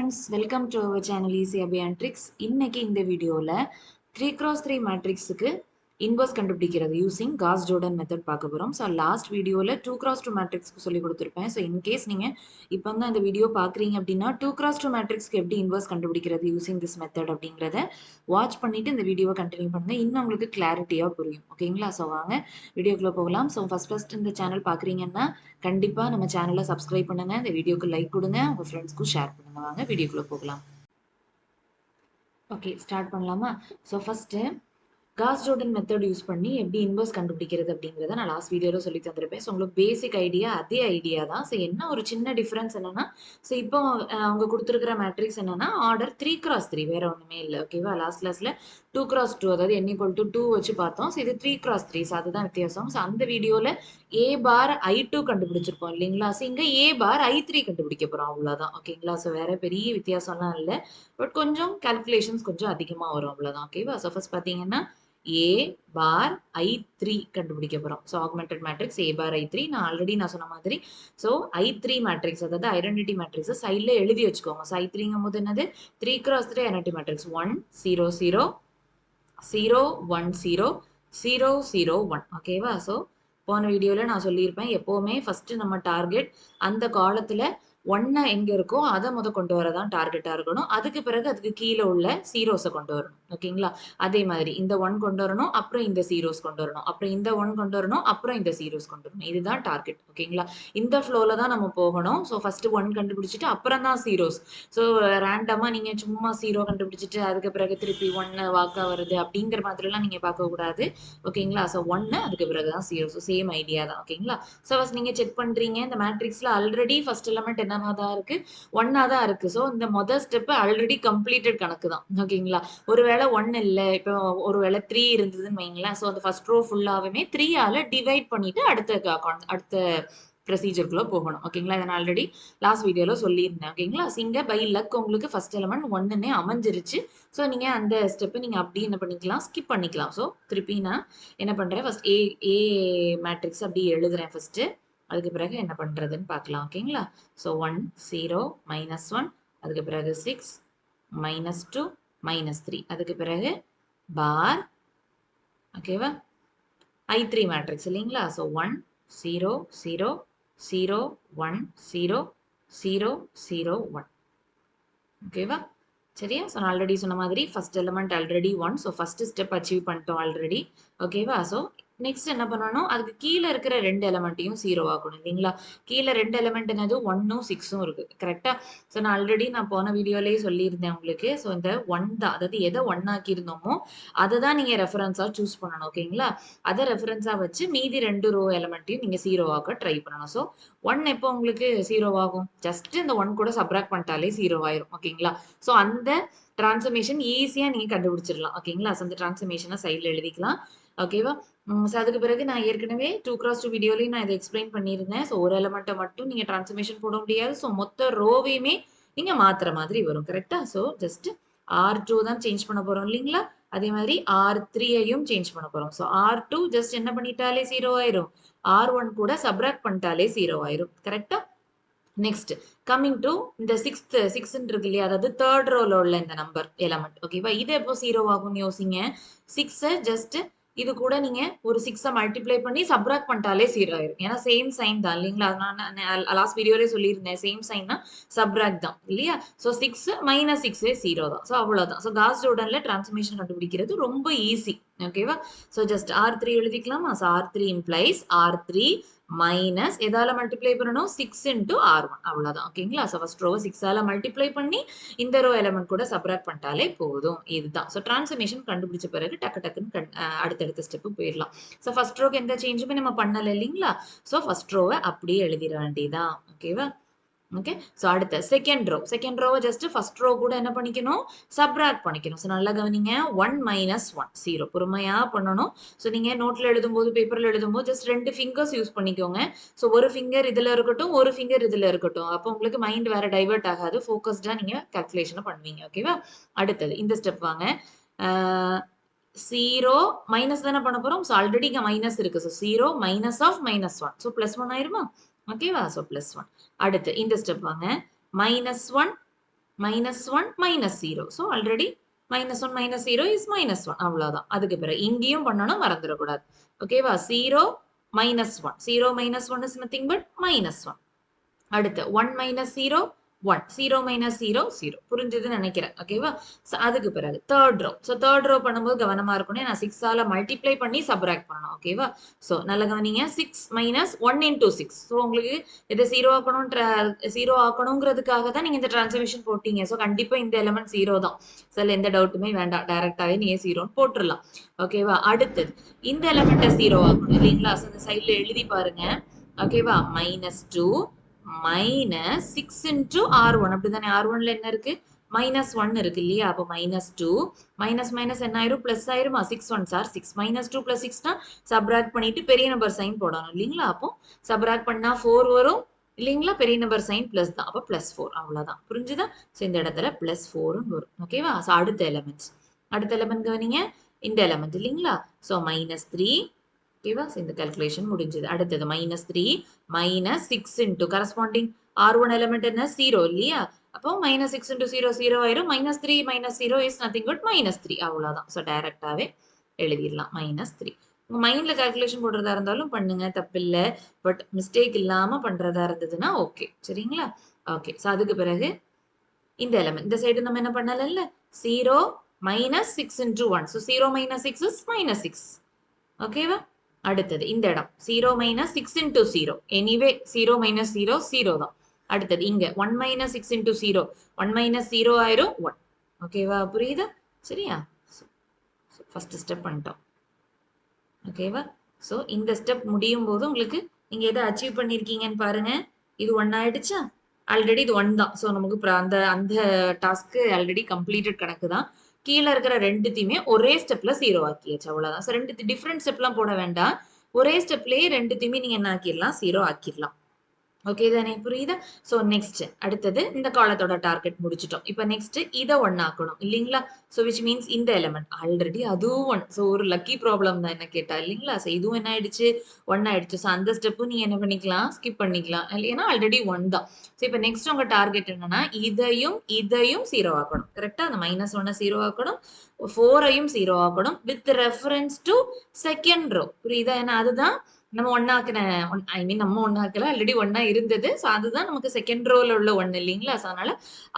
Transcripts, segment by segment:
friends, welcome to our channel Easy Abhi and Tricks. இன்னைக்கு இந்த வீடியோல 3x3 மேட்ரிக்ஸுக்கு இன்வர்ஸ் கண்டுபிடிக்கிறது யூசிங் காஸ் ஜோர்டன் மெத்தட் பார்க்க போகிறோம். ஸோ லாஸ்ட் வீடியோவில் 2x2 மேட்ரிக்ஸ்க்கு சொல்லி கொடுத்துருப்பேன். ஸோ இன்கேஸ் நீங்கள் இப்போ தான் இந்த வீடியோ பார்க்குறீங்க அப்படின்னா 2x2 மேட்ரிக்ஸ்க்கு எப்படி இன்வர்ஸ் கண்டுபிடிக்கிறது யூசிங் திஸ் மெத்தட் அப்படிங்கிறத வாட்ச் பண்ணிட்டு இந்த வீடியோவை கண்டினியூ பண்ணுங்க. இன்னும் உங்களுக்கு கிளாரிட்டியாக புரியும். ஓகேங்களா? ஸோ வாங்க வீடியோக்குள்ளே போகலாம். ஸோ ஃபர்ஸ்ட் இந்த சேனல் பார்க்குறீங்கன்னா கண்டிப்பாக நம்ம சேனலை சப்ஸ்கிரைப் பண்ணுங்க, இந்த வீடியோக்கு லைக் கொடுங்க, உங்கள் ஃப்ரெண்ட்ஸ்க்கும் ஷேர் பண்ணுங்க. வாங்க வீடியோக்குள்ளே போகலாம். ஓகே, ஸ்டார்ட் பண்ணலாமா? So first Gauss Jordan method use பண்ணி எப்படி இன்வர்ஸ் கண்டுபிடிக்கிறது அப்படிங்கிறத நான் லாஸ்ட் வீடியோவில் சொல்லி தந்திருப்பேன். ஸோ உங்களுக்கு பேசிக் ஐடியா அதே ஐடியா தான். ஸோ என்ன ஒரு சின்ன டிஃப்ரென்ஸ் என்னன்னா, ஸோ இப்போ அவங்க கொடுத்துருக்கிற மேட்ரிக்ஸ் என்னன்னா ஆர்டர் 3x3, வேற ஒன்றுமே இல்லை. ஓகேவா? லாஸ்ட் கிளாஸில் 2x2, அதாவது n = 2 வச்சு பார்த்தோம். ஸோ இது 3x3, ஸோ அதுதான் வித்தியாசம். ஸோ அந்த வீடியோவில் a பார் I2 கண்டுபிடிச்சிருப்போம் இல்லைங்களா? ஸோ இங்கே a பார் I3 கண்டுபிடிக்க போகிறோம், அவ்வளோதான். ஓகேங்களா? ஸோ வேற பெரிய வித்தியாசம்லாம் இல்லை, பட் கொஞ்சம் கால்குலேஷன்ஸ் கொஞ்சம் அதிகமாக வரும், அவ்வளோதான். ஓகேவா? ஸோ ஃபர்ஸ்ட் பார்த்தீங்கன்னா a பார் I3 கண்டுபிடிக்க போறோம். So augmented matrix a bar I3 நான் சொன்ன மாதிரி. ஸோ I3 மேட்ரிக்ஸ், அதாவது ஐடென்டிட்டி மேட்ரிக்ஸ் சைட்ல எழுதி வச்சுக்கோங்க. ஸோ I3ங்கும் போது என்னது 3x3 ஐடென்டிட்டி மேட்ரிக்ஸ் 1 0 0 0 1 0 0 0 1. ஓகேவா? ஸோ போன வீடியோவில் நான் சொல்லியிருப்பேன், எப்போவுமே ஃபர்ஸ்ட் நம்ம டார்கெட் அந்த காலத்தில் 1 எங்கே இருக்கோ அதை கொண்டு வரதான் டார்கெட்டாக இருக்கணும். அதுக்கு பிறகு அதுக்கு கீழே உள்ள ஜீரோஸை கொண்டு வரணும். ஓகேங்களா? அதே மாதிரி இந்த 1 கொண்டு வரணும், அப்புறம் இந்த ஜீரோஸ் கொண்டு வரணும், அப்புறம் இந்த 1 கொண்டு வரணும், அப்புறம் இந்த ஜீரோஸ் கொண்டு வரணும். இதுதான் டார்கெட். ஓகேங்களா? இந்த ஃப்ளோவில் தான் நம்ம போகணும். ஸோ ஃபர்ஸ்ட் 1 கண்டுபிடிச்சிட்டு அப்புறம் தான் ஜீரோஸ். ஸோ ரேண்டமாக நீங்கள் சும்மா 0 கண்டுபிடிச்சிட்டு அதுக்கு பிறகு திருப்பி 1 வாக்கா வருது அப்படிங்கிற மாதிரிலாம் நீங்கள் பார்க்கக்கூடாது. ஓகேங்களா? ஸோ 1 அதுக்கு பிறகு தான் 0. ஸோ சேம் ஐடியா தான். ஓகேங்களா? ஸோ ஃபர்ஸ்ட் நீங்கள் செக் பண்ணுறீங்க, இந்த மேட்ரிக்ஸில் ஆல்ரெடி ஃபர்ஸ்ட் எலமெண்ட் என்னவா தான் இருக்கு, 1ஆ தான் இருக்கு. ஸோ இந்த முதல் ஸ்டெப் ஆல்ரெடி கம்ப்ளீட்டட் கணக்கு தான். ஓகேங்களா? ஒருவேளை 1 இல்லை, இப்போ ஒருவேளை 3 இருந்ததுன்னு வைங்களேன். ஸோ அந்த ஃபர்ஸ்ட் ரோ ஃபுல்லாகவே 3ஆல டிவைட் பண்ணிட்டு அடுத்த ப்ரொசீஜருக்குள்ள போகணும். ஓகேங்களா? இதை நான் ஆல்ரெடி லாஸ்ட் வீடியோவில் சொல்லியிருந்தேன். ஓகேங்களா? இங்கே பை லக் உங்களுக்கு ஃபர்ஸ்ட் எலமெண்ட் 1ன்னே அமைஞ்சிருச்சு. ஸோ நீங்கள் அந்த ஸ்டெப்பை நீங்கள் அப்படியே என்ன பண்ணிக்கலாம், ஸ்கிப் பண்ணிக்கலாம். ஸோ திருப்பி நான் என்ன பண்ணுறேன், ஃபர்ஸ்ட் ஏ மேட்ரிக்ஸ் அப்படியே எழுதுறேன் ஃபர்ஸ்ட்டு. அதுக்கு பிறகு என்ன பண்ணுறதுன்னு பார்க்கலாம். ஓகேங்களா? ஸோ 1 0 -1, அதுக்கு பிறகு 6 -2 -3, அதுக்கு பிறகு பார். ஓகேவா? I3 மேட்ரிக்ஸ் இல்லைங்களா? ஸோ 1 0 0 0 1 0 0 0 1. ஓகேவா? சரியா? ஸோ நான் ஆல்ரெடி சொன்ன மாதிரி first element already 1. So first step achieve பண்ணிட்டோம் ஆல்ரெடி. ஓகேவா? ஸோ நெக்ஸ்ட் என்ன பண்ணணும், அதுக்கு கீழே இருக்கிற 2 எலிமெண்ட்டையும் 0 ஆக்கணும் இல்லைங்களா? கீழே 2 எலிமெண்ட் என்னது 1ம் 6ம் இருக்கு. கரெக்டா? ஸோ நான் ஆல்ரெடி போன வீடியோலேயே சொல்லியிருந்தேன் உங்களுக்கு. ஸோ இந்த 1 தான், அதாவது எதை 1 ஆக்கி இருந்தோமோ அதை தான் நீங்க ரெஃபரன்ஸா சூஸ் பண்ணணும். ஓகேங்களா? அதை ரெஃபரன்ஸா வச்சு மீதி 2 ரோ எலிமெண்ட்டையும் நீங்க 0 ஆக்க ட்ரை பண்ணணும். ஸோ 1 எப்போ உங்களுக்கு 0 ஆகும், ஜஸ்ட் இந்த 1 கூட சப்ராக்ட் பண்ணிட்டாலே 0 ஆயிரும். ஓகேங்களா? ஸோ அந்த டிரான்ஸ்ஃபர்மேஷன் ஈஸியாக நீங்கள் கண்டுபிடிச்சிடலாம். ஓகேங்களா? ஸோ அந்த டிரான்ஸ்ஃபர்மேஷனை சைடில் எழுதிக்கலாம். ஓகேவா? ஸோ அதுக்கு பிறகு நான் ஏற்கனவே 2x2 வீடியோலையும் நான் இதை எக்ஸ்பிளைன் பண்ணியிருந்தேன். ஸோ ஒரு எலமெண்ட்டை மட்டும் நீங்கள் டிரான்ஸ்ஃபர்மேஷன் போட முடியாது. ஸோ மொத்த ரோவையுமே நீங்கள் மாற்றுற மாதிரி வரும். கரெக்டா? ஸோ ஜஸ்ட் R2 தான் சேஞ்ச் பண்ண போகிறோம் இல்லைங்களா? அதே மாதிரி R3ஐயும் சேஞ்ச் பண்ண போகிறோம். ஸோ R2 ஜஸ்ட் என்ன பண்ணிட்டாலே 0 ஆயிரும், R1 கூட சப்ராக்ட் பண்ணிட்டாலே 0 ஆயிரும். கரெக்டா? நெக்ஸ்ட் கம்மிங் டு இந்த 6 இருக்கு இல்லையா, அதாவது தேர்ட் ரோல உள்ள இந்த நம்பர் எலமெண்ட். ஓகேவா? இது எப்போ 0 ஆகும்னு யோசிங்க. 6 ஜஸ்ட் இது கூட நீங்க ஒரு 6 மல்டிப்ளை பண்ணி சப்ராக்ட் பண்ணிட்டாலே 0 ஆயிரும். ஏன்னா சேம் சைன் தான் இல்லைங்களா? நான் லாஸ்ட் வீடியோலே சொல்லியிருந்தேன், சேம் சைன்னா சப்ராக்ட் தான் இல்லையா? ஸோ 6 -6 0 தான். ஸோ அவ்வளோதான். ஸோ காஸ் ஜோர்டன்ல டிரான்ஸ்ஃபர்மேஷன் கண்டுபிடிக்கிறது ரொம்ப ஈஸி. ஓகேவா? ஸோ ஜஸ்ட் R3 எழுதிக்கலாமா? So R3 implies R3 minus எதால மல்டிப்ளை பண்ணணும், 6 into R1, அவ்வளவுதான். ஓகேங்களா? ஸோ ஃபர்ஸ்ட் ரோ 6ஆல மல்டிப்ளை பண்ணி இந்த ரோ எலிமெண்ட் கூட சப்ராக்ட் பண்ணிட்டாலே போதும். இதுதான். ஸோ டிரான்ஸ்ஃபர்மேஷன் கண்டுபிடிச்ச பிறகு டக்குன்னு அடுத்தடுத்த ஸ்டெப்பு போயிடலாம். ஸோ ஃபர்ஸ்ட் ரோக்கு எந்த சேஞ்சுமே நம்ம பண்ணல இல்லைங்களா? ஸோ ஃபர்ஸ்ட் ரோவை அப்படியே எழுதிட வேண்டியதான். ஓகேவா? ஓகே. ஸோ அடுத்த செகண்ட் ரோவை ஜஸ்ட் ஃபர்ஸ்ட் ரோ கூட என்ன பண்ணிக்கணும், சப்ராக்ட் பண்ணிக்கணும். ஸோ நல்லா கவனிங்க, 1 -1 0 பொறுமையா பண்ணணும். ஸோ நீங்க நோட்ல எழுதும்போது, பேப்பர்ல எழுதும்போது ஜஸ்ட் 2 ஃபிங்கர்ஸ் யூஸ் பண்ணிக்கோங்க. ஸோ ஒரு ஃபிங்கர் இதுல இருக்கட்டும், ஒரு ஃபிங்கர் இதுல இருக்கட்டும். அப்போ உங்களுக்கு மைண்ட் வேற டைவர்ட் ஆகாது, ஃபோக்கஸ்டா நீங்க கால்குலேஷனை பண்ணுவீங்க. ஓகேவா? அடுத்தது இந்த ஸ்டெப் வாங்க. 0 மைனஸ் தானே பண்ண போறோம். ஸோ ஆல்ரெடி இங்க மைனஸ் இருக்கு. ஸோ 0 -1, ஸோ +1 ஆயிருமா? ஓகேவா? ஸோ +1. அடுத்து இந்த ஸ்டெப் வாங்க. -1 -1 -0. So already -1 -0 is -1. அவ்வளவுதான். அதுக்கு பிறகு இங்கேயும் பண்ணணும், மறந்துடக்கூடாது. ஓகேவா? 0 -1. 0 -1 is nothing but -1. அடுத்து 1 - 0 1. 0 - 0 0. புரிஞ்சதுன்னு நினைக்கிறேன். ஓகேவா? அதுக்கு பிறகு third row. So third row பண்ணும்போது கவனமா இருக்கணும். நான் 6 ஆல மல்டிப்ளை பண்ணி சப்ராக்ட் பண்ணணும். ஓகேவா? ஸோ நல்ல கவனிங்க. 6 - 1 into 6. ஸோ உங்களுக்கு இதை 0 ஆக்கணும், 0 ஆக்கணுங்கிறதுக்காக தான் நீங்க இந்த டிரான்ஸ்ஃபர்மேஷன் போட்டீங்க. ஸோ கண்டிப்பா இந்த எலிமெண்ட் 0 தான். ஸோ எந்த டவுட்டுமே வேண்டாம். டைரக்டாவே நீங்க 0 போட்டுடலாம். ஓகேவா? அடுத்தது இந்த எலிமெண்ட்டை 0 ஆக்கணும் இல்லைங்களா? ஸோ இந்த சைட்ல எழுதி பாருங்க. ஓகேவா? -2 -6 into R1. அப்படிதானே? R1ல என்ன இருக்கு? -1 இருக்கு இல்லையா? அப்போ -2 மைனஸ் என்ன ஆயிரும்? பிளஸ் ஆயிருமா? 6 1s are 6. -2 + 6 னா சப்ராக்ட் பண்ணிட்டு பெரிய நம்பர் சைன் போடணும் இல்லைங்களா? அப்போ சப்ராக்ட் பண்ணா 4 வரும் இல்லைங்களா? பெரிய நம்பர் சைன் பிளஸ் தான். அப்போ +4. அவ்வளவுதான். புரிஞ்சுதா? ஸோ இந்த இடத்துல +4 வரும். ஓகேவா? ஸோ அடுத்த எலிமெண்ட்ஸ். அடுத்த எலிமெண்ட் கவனிங்க. இந்த எலிமெண்ட் இல்லைங்களா? ஸோ -3. ஓகேவா? இந்த கால்குலேஷன் முடிஞ்சது. அடுத்தது -3 -6 into கரஸ்பாண்டிங் R1 எலிமெண்ட் என்ன? 0 இல்லையா? அப்போ -6 into 0 0 ஆயிரும். -3 - 0 is nothing but -3. அவ்வளவுதான். ஸோ டைரக்டாவே எழுதிடலாம். -3. உங்க மைண்ட்ல கால்குலேஷன் போடுறதா இருந்தாலும் பண்ணுங்க, தப்பில்லை. பட் மிஸ்டேக் இல்லாம பண்றதா இருந்ததுன்னா ஓகே. சரிங்களா? ஓகே. ஸோ அதுக்கு பிறகு இந்த எலிமெண்ட் இந்த சைடு நம்ம என்ன பண்ணல? 0 -6 into 1. So 0 - 6 is -6. ஓகேவா? அடுத்தது இந்த இடம் 0 - 6 into 0. எனிவே 0 - 0 0 தான். அடுத்தது இங்க 1 - 6 into 0. 1 - 0 ஆயிரும் 1. ஓகேவா? புரியுதா? சரியா? ஃபர்ஸ்ட் ஸ்டெப் பண்ணிட்டோம். ஓகேவா? ஸோ இந்த ஸ்டெப் முடியும் போது உங்களுக்கு நீங்க எதை அச்சீவ் பண்ணிருக்கீங்கன்னு பாருங்க. இது 1 ஆயிடுச்சா? ஆல்ரெடி இது 1 தான். ஸோ நமக்கு அந்த அந்த டாஸ்க்கு ஆல்ரெடி கம்ப்ளீட்டட் கணக்கு தான். கீழே இருக்கிற ரெண்டுத்தையுமே ஒரே ஸ்டெப்ல 0 ஆக்கியாச்சு. அவ்வளவுதான். ஸோ ரெண்டு டிஃப்ரெண்ட் ஸ்டெப்லாம் போட வேண்டாம். ஒரே ஸ்டெப்லயே ரெண்டுத்தையுமே நீங்க என்ன ஆக்கிடலாம்? 0 ஆக்கிடலாம். ஓகே தானே? புரியுதா? ஸோ நெக்ஸ்ட் அடுத்தது இந்த காலத்தோட டார்கெட் முடிச்சிட்டோம். இப்போ நெக்ஸ்ட் இதை 1 ஆக்கணும் இல்லைங்களா? ஸோ விச் மீன்ஸ் இந்த எலிமெண்ட் ஆல்ரெடி அதுவும் 1. ஸோ ஒரு லக்கி ப்ராப்ளம் தான் என்ன கேட்டா இல்லைங்களா? ஸோ இதுவும் என்ன ஆயிடுச்சு? 1 ஆயிடுச்சு. ஸோ அந்த ஸ்டெப்பும் நீங்க என்ன பண்ணிக்கலாம்? ஸ்கிப் பண்ணிக்கலாம். ஏன்னா ஆல்ரெடி 1 தான். ஸோ இப்போ நெக்ஸ்ட் உங்க டார்கெட் என்னன்னா இதையும் 0 ஆக்கணும். கரெக்டா? அந்த -1 0 ஆக்கணும், 4ஐயும் 0 ஆக்கணும் with reference to second row. புரியுதா? ஏன்னா அதுதான் நம்ம ஒன்னாக்குன ஐ மீன் நம்ம ஒன்னாக்கல ஆல்ரெடி 1 இருந்தது. ஸோ அதுதான் நமக்கு செகண்ட் ரோல உள்ள 1 இல்லைங்களா? ஸோ அதனால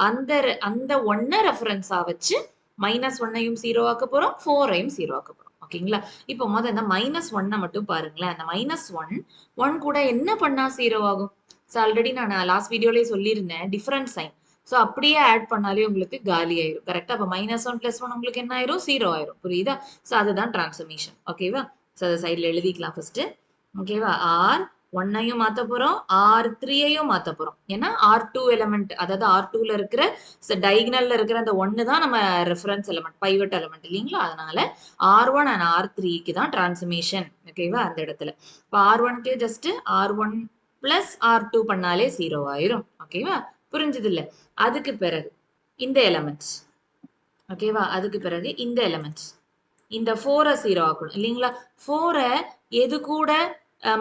அந்த அந்த 1 ரெஃபரன்ஸா வச்சு -1ஐயும் 0 ஆக்க போறோம், 4ஐயும் 0 ஆக்க போறோம். ஓகேங்களா? இப்போ இந்த -1 மட்டும் பாருங்களேன். அந்த -1 கூட என்ன பண்ணா 0 ஆகும்? ஸோ ஆல்ரெடி நான் லாஸ்ட் வீடியோலயே சொல்லியிருந்தேன் டிஃபரன்ஸ் சைன். ஸோ அப்படியே ஆட் பண்ணாலே உங்களுக்கு காலி ஆயிரும். கரெக்டா? அப்ப -1 + 1 உங்களுக்கு என்ன ஆயிரும்? 0 ஆயிரும். புரியுதா? ஸோ அதுதான் டிரான்ஸ்ஃபர்மேஷன். ஓகேவா? ஸோ அதை சைட்ல எழுதிக்கலாம் ஃபர்ஸ்ட். ஓகேவா? R1ஐயும் மாத்த போறோம், R3ஐயும் மாத்த போறோம். ஏன்னா R2 எலிமெண்ட், அதாவது R2ல இருக்கிற டயகனல்ல இருக்கிற அந்த 1 தான் நம்ம ரெஃபரன்ஸ் எலிமெண்ட், பைவட் எலிமெண்ட் இல்லைங்களா? அதனால R1 and R3க்கு தான் டிரான்ஸ்ஃபர்மேஷன். ஓகேவா? அந்த இடத்துல இப்போ R1க்கு ஜஸ்ட் R1 + R2 பண்ணாலே 0 ஆயிரும். ஓகேவா? புரிஞ்சது இல்ல? அதுக்கு பிறகு இந்த எலிமெண்ட்ஸ். ஓகேவா? அதுக்கு பிறகு இந்த எலிமெண்ட்ஸ். இந்த 4 0 ஆக்கணும் இல்லைங்களா? 4 எது கூட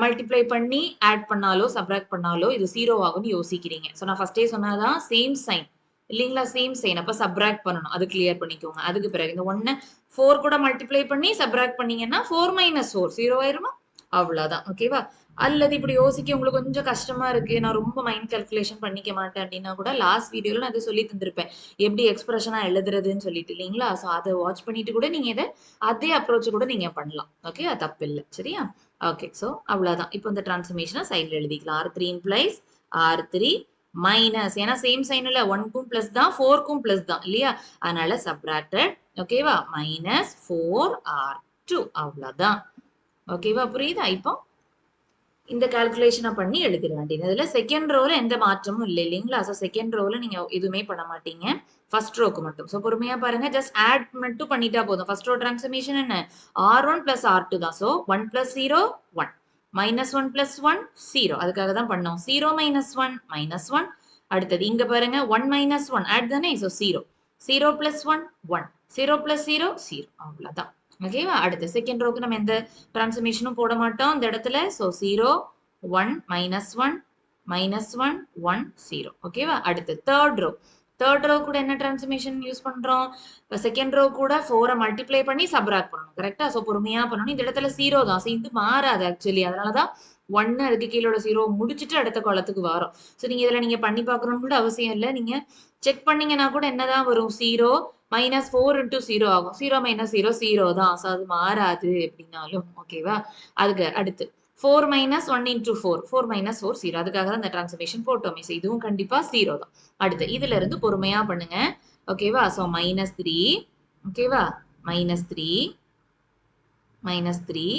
மல்டிப்ளை பண்ணி ஆட் பண்ணாலோ சப்ராக்ட் பண்ணாலோ இது 0 ஆகும்னு யோசிக்கிறீங்க. ஸோ நான் ஃபர்ஸ்டே சொன்னாதான் சேம் சைன் இல்லைங்களா? Same sign. அப்ப சப்ராக்ட் பண்ணணும். அது கிளியர் பண்ணிக்கோங்க. அதுக்கு பிறகு இந்த 1 4 கூட மல்டிப்ளை பண்ணி சப்ராக்ட் பண்ணீங்கன்னா 4 - 4 0 ஆயிருமா? அவ்வளவுதான். ஓகேவா? அல்லது இப்படி யோசிக்க உங்களுக்கு கொஞ்சம் கஷ்டமா இருக்கு, நான் ரொம்ப மைண்ட் கால்குலேஷன் பண்ணிக்க மாட்டேன் அப்படின்னா கூட லாஸ்ட் வீடியோல நான் அதை சொல்லி தந்திருப்பேன். எப்படி எக்ஸ்பிரஷனா எழுதுறதுன்னு சொல்லிட்டு இல்லைங்களா? ஸோ அதை வாட்ச் பண்ணிட்டு கூட நீங்க இதை அதே அப்ரோச் கூட நீங்க பண்ணலாம். ஓகே? அது தப்பு இல்லை. சரியா? ஓகே. ஸோ அவ்வளவுதான். இப்போ இந்த டிரான்ஸ்ஃபர்மேஷனை சைட்ல எழுதிக்கலாம். R3 implies R3 மைனஸ், ஏன்னா சேம் சைன் இல்ல, 1க்கும் பிளஸ் தான் 4க்கும் பிளஸ் தான் இல்லையா? அதனால சப்ராக்டட். ஓகேவா? -4R2 அவ்வளவுதான். ஓகேவா? புரியுதா? இப்போ இந்த கால்குலேஷனை பண்ணி எழுதிட வேண்டியது. இதுல செகண்ட் ரோல எந்த மாற்றமும் இல்லை இல்லைங்களா? ஸோ செகண்ட் ரோல நீங்க எதுவுமே பண்ண மாட்டீங்க, ஃபர்ஸ்ட் ரோக்கு மட்டும். ஸோ பொறுமையா பாருங்க, ஜஸ்ட் ஆட் மட்டும் பண்ணிட்டா போதும். ஃபர்ஸ்ட் ரோ டிரான்ஸ்ஃபர்மேஷன் என்ன? R1 + R2 தான். ஸோ 1 + 0 1, -1 + 1 0. அதுக்காக தான் பண்ணோம். 0 - 1 -1. அடுத்தது இங்க பாருங்க 1 - 1 ஆட் தானே? ஸோ 0 0 + 1 1 0 + 0 0. அவ்வளவுதான். ஓகேவா? அடுத்து செகண்ட் ரோக்கு நம்ம எந்த டிரான்ஸ்ஃபர்மேஷனும் போட மாட்டோம் இந்த இடத்துல. ஸோ 0 1 -1 -1 1 0. ஓகேவா? அடுத்து தேர்ட் ரோ. தேர்ட் ரோ கூட என்ன டிரான்ஸ்ஃபர்மேஷன் யூஸ் பண்றோம்? செகண்ட் ரோ கூட 4 மல்டிப்ளை பண்ணி சப்ராக்ட் பண்ணணும். கரெக்டா? சோ பொறுமையா பண்ணணும். இந்த இடத்துல 0 தான். சோ இது மாறாது ஆக்சுவலி. அதனால தான் 1 அதுக்கு கீழோட 0 முடிச்சுட்டு அடுத்த காலத்துக்கு வரோம். சோ நீங்க இதுல நீங்க பண்ணி பார்க்கணும்னு கூட அவசியம் இல்ல. நீங்க செக் பண்ணீங்கன்னா கூட என்னதான் வரும்? 0 மைனஸ் 4 இன்டூ 0 ஆகும். 0 மைனஸ் 0 0 தான். சோ அது மாறாது எப்படின்னாலும். ஓகேவா? அதுக்கு அடுத்து 4 minus 1 into 4. 4 minus 4 0. அதுக்காக தான் இந்த டிரான்ஸ்ஃபர்மேஷன் போட்டோமே. So இதுவும் கண்டிப்பா 0 தான். அடுத்து இதுல இருந்து பொறுமையா பண்ணுங்க. ஓகேவா? So minus 3. ஓகேவா? minus 3. minus 3.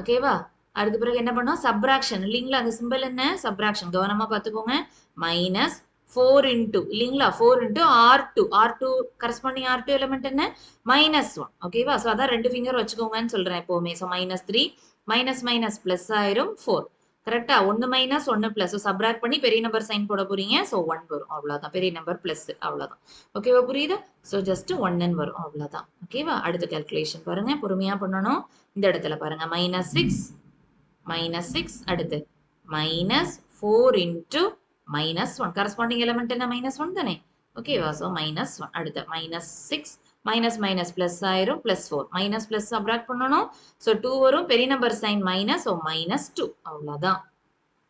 ஓகேவா? அதுக்கு பிறகு என்ன பண்ணோம்? சப்ராக்ஷன் இல்லைங்களா? அந்த சிம்பிள் என்ன? சப்ராக்ஷன். கவனமா பார்த்துக்கோங்க. மைனஸ் 4 into இல்லைங்களா? 4 into R2. R2 corresponding R2 element என்ன? மைனஸ் 1. ஓகேவா? ஸோ அதான் 2 ஃபிங்கர் வச்சுக்கோங்கன்னு சொல்றேன் எப்பவுமே. So minus 3 minus minus plus ஆயிரும் 4. கரெக்டா? 1 மைனஸ் 1 பிளஸ். சப்ராக்ட் பண்ணி பெரிய நம்பர் சைன் போட போறீங்க. ஸோ 1 வரும். அவ்வளவுதான். பெரிய நம்பர் பிளஸ் அவ்வளவுதான். ஓகேவா? புரியுதா? ஸோ ஜஸ்ட் 1 வரும். அவ்வளவுதான். ஓகேவா? அடுத்த கால்குலேஷன் பாருங்க. பொறுமையா பண்ணணும். இந்த இடத்துல பாருங்க. மைனஸ் 6 அடுத்து minus 4 into minus 1. Corresponding element என்ன? மைனஸ் 1 தானே? ஓகேவா? So minus 1. அடுத்து மைனஸ் 6 மைனஸ் மைனஸ் பிளஸ் ஆயிரும் பிளஸ் 4. மைனஸ் பிளஸ் சப்ராக்ட் பண்ணணும். ஸோ 2 வரும். பெரிய number sign minus. So minus 2. அவ்வளோதான்.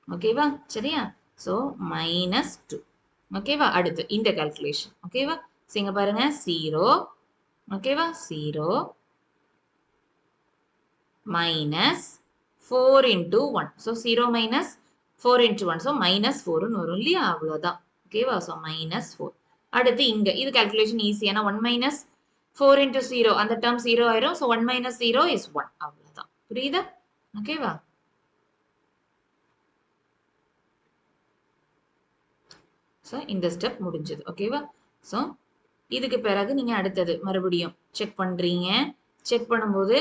ஓகேவா? சரியா? So minus 2. ஓகேவா? அடுத்து இந்த கால்குலேஷன். ஓகேவா? ஸோ இங்க பாருங்க 0. ஓகேவா? 0 minus 4 into 1. So 0 minus 4 into 1. So minus 4 வரும் இல்லையா? அவ்வளோதான். ஓகேவா? So minus 4. அடுத்து இங்க இது கால்குலேஷன் ஈஸி. ஏன்னா 1 minus 4 into 0 அந்த டேர்ம் 0 ஆயிரும். So 1 minus 0 is 1. அவ்வளோதான். புரியுதா? ஓகேவா? ஸோ இந்த ஸ்டெப் முடிஞ்சது. ஓகேவா? ஸோ இதுக்கு பிறகு நீங்க அடுத்தது மறுபடியும் செக் பண்றீங்க. செக் பண்ணும்போது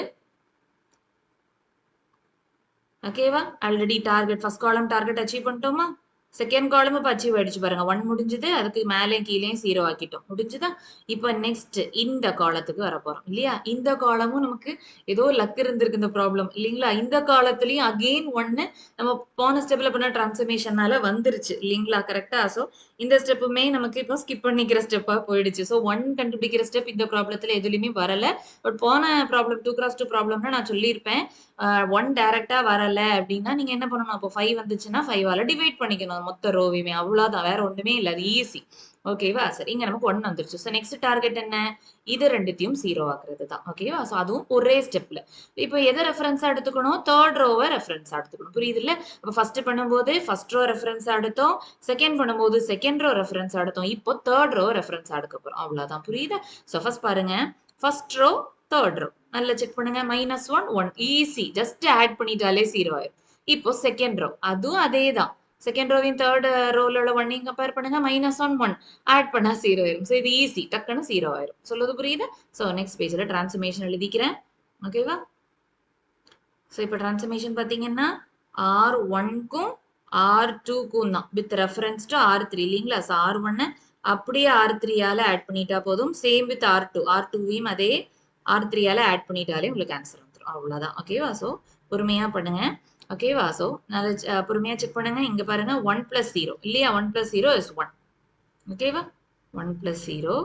ஓகேவா? Already target first column target achieve பண்ணிட்டோமா? செகண்ட் காலம் இப்போ அச்சீவ் ஆயிடுச்சு பாருங்க. 1 முடிஞ்சது. அதுக்கு மேலேயும் கீழேயும் 0 ஆக்கிட்டோம். முடிஞ்சுதா? இப்போ நெக்ஸ்ட் இந்த காலத்துக்கு வர போறோம் இல்லையா? இந்த காலமும் நமக்கு ஏதோ லக் இருந்திருக்கு இந்த ப்ராப்ளம் இல்லைங்களா? இந்த காலத்துலயும் அகெயின் 1 நம்ம போன ஸ்டெப்ல பண்ண டிரான்ஸ்ஃபர்மேஷனால வந்துருச்சு இல்லைங்களா? கரெக்டா? ஸோ இந்த ஸ்டெப்புமே நமக்கு இப்போ ஸ்கிப் பண்ணிக்கிற ஸ்டெப்பா போயிடுச்சு. ஸோ 1 கண்டுபிடிக்கிற ஸ்டெப் இந்த ப்ராப்ளத்துல எதுலையுமே வரல. பட் போன ப்ராப்ளம் 2x2 ப்ராப்ளம்னா நான் சொல்லியிருப்பேன். 1 டைரக்டா வரல அப்படின்னா நீங்க என்ன பண்ணணும்? அப்போ 5 வந்துச்சுன்னா 5ஆல டிவைட் பண்ணிக்கணும் மொத்த ரோவையுமே. அவ்வளவுதான். வேற ஒண்ணுமே இல்ல. அது ஈஸி. ஓகேவா? சரி இங்க நமக்கு 1 வந்துருச்சு. ஸோ நெக்ஸ்ட் டார்கெட் என்ன? இது ரெண்டுத்தையும் 0 ஆக்குறது தான். ஓகேவா? ஸோ அதுவும் ஒரே ஸ்டெப்ல. இப்போ எதை ரெஃபரன்ஸா எடுத்துக்கணும்? தேர்ட் ரோவை ரெஃபரன்ஸா எடுத்துக்கணும். புரியுது இல்ல? அப்போ ஃபர்ஸ்ட் பண்ணும்போது ஃபர்ஸ்ட் ரோ ரெஃபரன்ஸா எடுத்தோம். செகண்ட் பண்ணும்போது செகண்ட் ரோ ரெஃபரன்ஸா எடுத்தோம். இப்போ தேர்ட் ரோ ரெஃபரன்ஸா எடுக்க போறோம். அவ்வளவுதான். புரியுதா? ஸோ ஃபர்ஸ்ட் பாருங்க. ஃபர்ஸ்ட் ரோ தேர்ட் ரோ நல்லா செக் பண்ணுங்க. Minus 1 1 easy. ஜஸ்ட் ஆட் பண்ணிட்டாலே 0 ஆயிரும். இப்போ செகண்ட் ரோ அதுவும் அதே தான். செகண்ட் ரோவையும் தேர்ட் ரோல உள்ள 1 கம்பேர் பண்ணுங்க. மைனஸ் 1 1 ஆட் பண்ணா 0 ஆயிரும். ஸோ இது ஈஸி. டக்குன்னு 0 ஆயிரும். சொல்லுது புரியுது? ஸோ நெக்ஸ்ட் பேஜ்ல டிரான்ஸ்ஃபர்மேஷன் எழுதிக்கிறேன். ஓகேவா? ஸோ இப்போ டிரான்ஸ்ஃபர்மேஷன் பார்த்தீங்கன்னா R1க்கும் R2க்கும் தான் வித் ரெஃபரன்ஸ் டு R3 இல்லைங்களா? ஸோ R1 அப்படியே R3ஆல ஆட் பண்ணிட்டா போதும். Same with R2. R2வையும் அதே R3ஆல ஆட் பண்ணிட்டாலே உங்களுக்கு ஆன்சர் வந்துடும். அவ்வளோதான். ஓகேவா? ஸோ பொறுமையா பண்ணுங்க. ஓகேவா? ஸோ நல்லா பொறுமையா செக் பண்ணுங்க. இங்க பாருங்க 1 plus 0 இல்லையா? 1 plus 0 is 1. ஓகேவா? 1 plus 0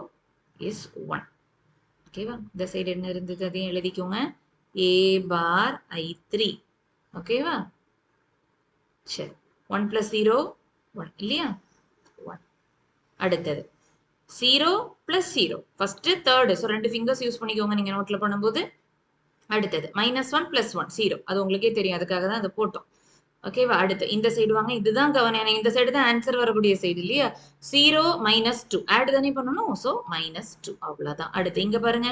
is 1. ஓகேவா? இந்த சைடு என்ன இருந்தது அதையும் எழுதிக்கோங்க. A bar I3. ஓகேவா? சரி 1 plus 0 1 இல்லையா? 1. அடுத்தது 0 plus 0. First third. So 2 fingers use பண்ணிக்கோங்க நீங்க நோட்ல பண்ணும்போது. அடுத்தது மைனஸ் 1 பிளஸ் 1 0. அது உங்களுக்கே தெரியும். அதுக்காக தான் அதை போட்டோம். ஓகேவா? அடுத்து இந்த சைடு வாங்க. இதுதான் கவனம். இந்த சைடு தான் ஆன்சர் வரக்கூடிய சைடு இல்லையா? 0 மைனஸ் 2 ஆட் தானே பண்ணணும். ஸோ மைனஸ் 2 அவ்வளவுதான். அடுத்து இங்க பாருங்க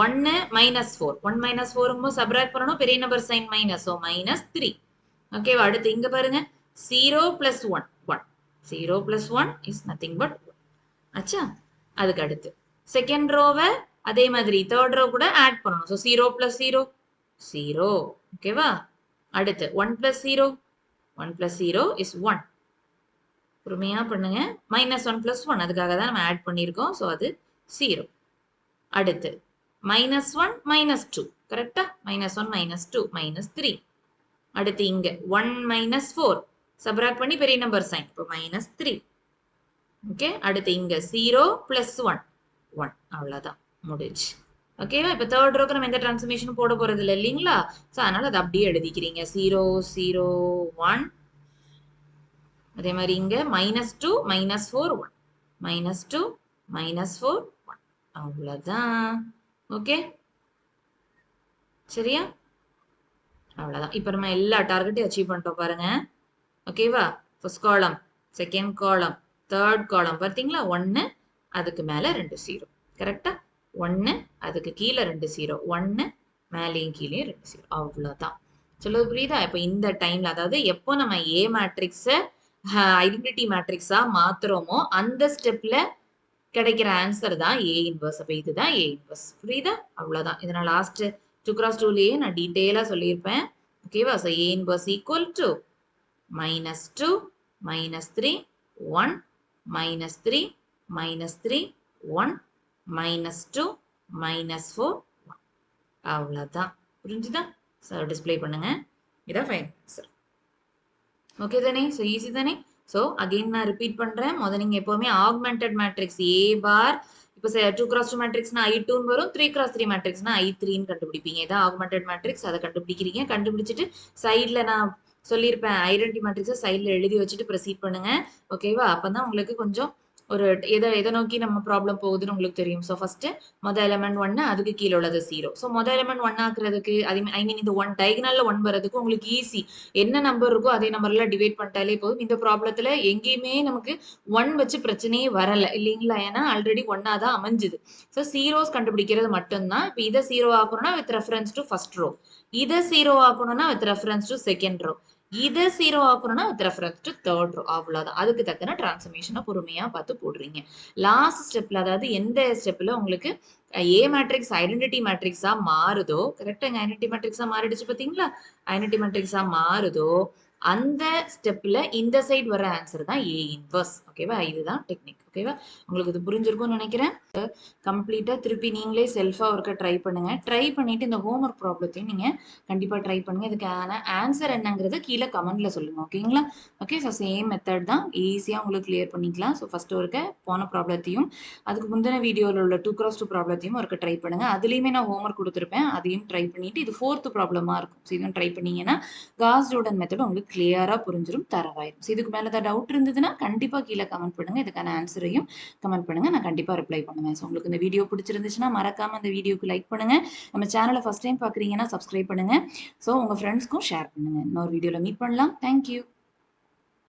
1 மைனஸ் 4. 1 மைனஸ் 4 சப்ராக்ட் பண்ணணும். பெரிய number sign minus. So minus 3. ஓகேவா? அடுத்து இங்க பாருங்க 0 plus 1 1. 0 plus 1 is nothing but 1. ஆச்சா? அதுக்கு அடுத்து செகண்ட் ரோவை அதே மாதிரி தேர்ட் ரோ கூட ஆட் பண்ணணும். So 0 plus 0 0. ஓகேவா? அடுத்து 1 பிளஸ் 0 1 பிளஸ் 0 இஸ் 1. பொறுமையா பண்ணுங்க. மைனஸ் 1 பிளஸ் 1 அதுக்காக தான் நம்ம ஆட் பண்ணியிருக்கோம். ஸோ அது 0. அடுத்து மைனஸ் 1 மைனஸ் 2 கரெக்டா? Minus 1 minus 2 minus 3. அடுத்து இங்க 1 மைனஸ் 4 சப்ராக்ட் பண்ணி பெரிய நம்பர் சைன். இப்போ மைனஸ் 3. ஓகே, அடுத்து இங்க 0 பிளஸ் 1 1 அவ்வளவுதான் முடிஞ்சு. ஓகேவா? இப்ப தேர்ட் ரோக்கு நம்ம எந்த டிரான்ஸ்ஃபர்மேஷனும் போட போறது இல்லை இல்லைங்களா? ஸோ அதனால அதை அப்படியே எழுதிக்கிறீங்க 0 0 1. அதே மாதிரி இங்க -2 -4 1 -2 -4 1 அவ்வளவுதான். ஓகே சரியா? அவ்வளவுதான். இப்ப நம்ம எல்லா டார்கெட்டையும் அச்சீவ் பண்ணிட்டோம் பாருங்க. ஓகேவா? First column, second column, third காலம் பார்த்தீங்களா? 1 அதுக்கு மேல 2 0. கரெக்டா? 1 அதுக்கு கீழே 2 0, 1 மேலேயும் கீழே 2 0. அவ்வளவுதான். சொல்லுது புரியுதா? இப்ப இந்த டைம்ல, அதாவது எப்போ நம்ம ஏ மேட்ரிக்ஸ ஐடென்டிட்டி மேட்ரிக்ஸா மாத்துறோமோ அந்த ஸ்டெப்ல கிடைக்கிற ஆன்சர் தான் ஏ இன்வர்ஸ். அப்ப இதுதான் ஏ இன்வர்ஸ். புரியுதா? அவ்வளவுதான். இதை நான் லாஸ்ட் 2x2லயே நான் டீட்டெயிலா சொல்லியிருப்பேன். ஓகேவா? So A inverse equal to -2 -3 1 -3 -3 1 -2 -4 1. அவ்வளவுதான். புரிஞ்சுதா? ஸோ டிஸ்பிளே பண்ணுங்க. இதான் ஃபைனல் ஆன்சர். ஓகே தானே? ஸோ ஈஸி தானே? ஸோ அகெயின் நான் ரிப்பீட் பண்றேன். முதல்ல நீங்க எப்பவுமே ஆக்மெண்டட் மேட்ரிக்ஸ் ஏ பார், இப்போ 2x2 மேட்ரிக்ஸ்னா I2ன்னு வரும், 3x3 மேட்ரிக்ஸ்னா I3ன்னு கண்டுபிடிப்பீங்க. இதான் ஆக்மெண்டட் மேட்ரிக்ஸ். அதை கண்டுபிடிக்கிறீங்க. கண்டுபிடிச்சிட்டு சைட்ல நான் சொல்லியிருப்பேன் ஐடென்டி மேட்ரிக்ஸை சைட்ல எழுதி வச்சுட்டு ப்ரொசீட் பண்ணுங்க. ஓகேவா? அப்பதான் உங்களுக்கு கொஞ்சம் ஒரு எதை நோக்கி நம்ம ப்ராப்ளம் போகுதுன்னு உங்களுக்கு தெரியும். ஸோ ஃபர்ஸ்ட் மொதல் எலிமெண்ட் 1, அதுக்கு கீழே உள்ளது 0. ஸோ மொதல் எலிமெண்ட் 1 ஆக்குறதுக்கு, ஐ மீன் இந்த 1 டயகனல்ல 1 வரதுக்கு உங்களுக்கு ஈஸி. என்ன நம்பர் இருக்கோ அதே நம்பர்ல டிவைட் பண்ணிட்டாலே போதும். இந்த ப்ராப்ளத்துல எங்கேயுமே நமக்கு 1 வச்சு பிரச்சனையே வரல இல்லைங்களா? ஏன்னா ஆல்ரெடி 1ஆ தான் அமைஞ்சுது. ஸோ ஜீரோஸ் கண்டுபிடிக்கிறது மட்டும்தான். இப்போ இதை 0 ஆக்கணும்னா with reference to first row, இதை 0 ஆக்கணும்னா with reference to second row, இதை 0 ஆக்கணும்னா with reference to third row. அவ்வளவுதான். அதுக்கு தக்கன டிரான்ஸ்ஃபர்மேஷனை பொறுமையா பார்த்து போடுறீங்க. லாஸ்ட் ஸ்டெப்ல, அதாவது எந்த ஸ்டெப்ல உங்களுக்கு ஏ மேட்ரிக்ஸ் ஐடென்டிட்டி மேட்ரிக்ஸா மாறுதோ, கரெக்டா? இங்க ஐடென்டிட்டி மேட்ரிக்ஸா மாறிடுச்சு பாத்தீங்களா? ஐடென்டிட்டி மேட்ரிக்ஸா மாறுதோ அந்த ஸ்டெப்ல இந்த சைடு வர ஆன்சர் தான் ஏ இன்வர்ஸ். ஓகேவா? இதுதான் டெக்னிக். ஓகேவா? உங்களுக்கு இது புரிஞ்சிருக்கும்னு நினைக்கிறேன். கம்ப்ளீட்டா திருப்பி நீங்களே செல்ஃபா ஒர்க்க ட்ரை பண்ணுங்க. ட்ரை பண்ணிட்டு இந்த ஹோம்ஒர்க் ப்ராப்ளத்தையும் நீங்க கண்டிப்பா ட்ரை பண்ணுங்க. இதுக்கான ஆன்சர் என்னங்கிறது கீழே கமெண்ட்ல சொல்லுங்க. ஓகேங்களா? ஓகே, ஸோ சேம் மெத்தட் தான். ஈஸியா உங்களுக்கு கிளியர் பண்ணிக்கலாம். ஸோ ஃபர்ஸ்ட் ஒருக்க போன ப்ராப்ளத்தையும் அதுக்கு முந்தின வீடியோவில் உள்ள 2x2 ப்ராப்ளத்தையும் ஒருக்க ட்ரை பண்ணுங்க. அதுலயுமே நான் ஹோம்ஒர்க் கொடுத்துருப்பேன். அதையும் ட்ரை பண்ணிட்டு இது 4th ப்ராப்ளமா இருக்கும். ஸோ இதுவும் ட்ரை பண்ணீங்கன்னா காஸ் ஜோர்டன் மெத்தட் உங்களுக்கு கிளியரா புரிஞ்சிடும், தரவாயிரும். ஸோ இதுக்கு மேல ஏதாவது டவுட் இருந்ததுன்னா கண்டிப்பா கீழே கமெண்ட் பண்ணுங்க. இதுக்கான ஆன்சரையும் கமெண்ட் பண்ணுங்க. நான் கண்டிப்பா ரிப்ளை பண்ணுவேன். ஸோ உங்களுக்கு இந்த வீடியோ பிடிச்சிருந்துச்சுன்னா மறக்காம இந்த வீடியோக்கு லைக் பண்ணுங்க. நம்ம சேனலை ஃபர்ஸ்ட் டைம் பாக்குறீங்கன்னா சப்ஸ்கிரைப் பண்ணுங்க. ஸோ உங்க ஃப்ரெண்ட்ஸ்க்கும் ஷேர் பண்ணுங்க. இன்னொரு வீடியோல மீட் பண்ணலாம். தேங்க்யூ.